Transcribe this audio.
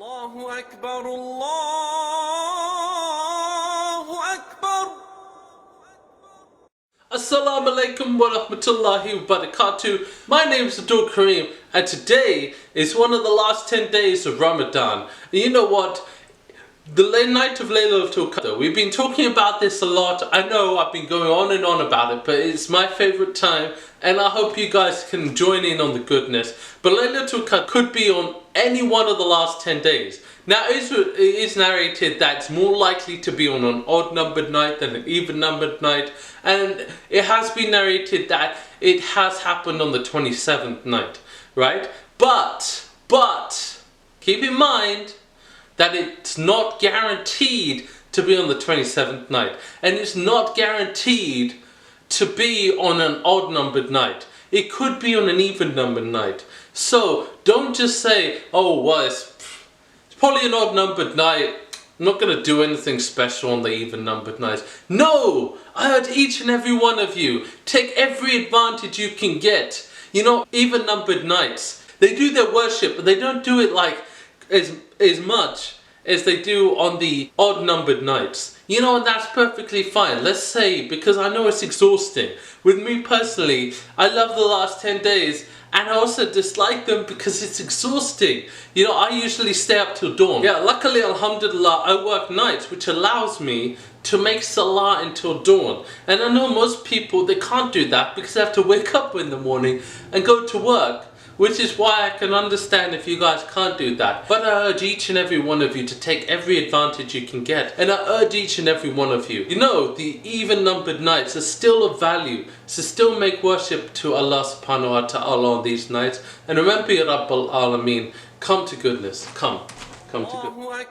Allahu Akbar, Allahu Akbar. Assalamu alaikum wa rahmatullahi wa barakatuh. My name is Abdul Karim, and today is one of the last 10 days of Ramadan. And you know what? The Night of Lailatul qadr. We've been talking about this a lot. I know I've been going on and on about it, but it's my favorite time, and I hope you guys can join in on the goodness. But Lailatul qadr could be on any one of the last 10 days. Now it is narrated that it's more likely to be on an odd numbered night than an even numbered night, and it has been narrated that it has happened on the 27th night, right? But keep in mind that it's not guaranteed to be on the 27th night, and it's not guaranteed to be on an odd numbered night. It could be on an even numbered night. So don't just say, oh well, it's probably an odd numbered night, I'm not going to do anything special on the even numbered nights. No! I urge each and every one of you, take every advantage you can get. You know, even numbered nights, they do their worship, but they don't do it like as much as they do on the odd numbered nights. You know, and that's perfectly fine. Let's say, because I know it's exhausting. With me personally, I love the last 10 days, and I also dislike them because it's exhausting. You know, I usually stay up till dawn. Yeah, luckily, alhamdulillah, I work nights, which allows me to make salah until dawn. And I know most people, they can't do that because they have to wake up in the morning and go to work. Which is why I can understand if you guys can't do that. But I urge each and every one of you to take every advantage you can get. And I urge each and every one of you, you know, the even numbered nights are still of value. So still make worship to Allah subhanahu wa ta'ala on these nights. And remember, Ya Rabbal Alameen, come to goodness. Come to goodness.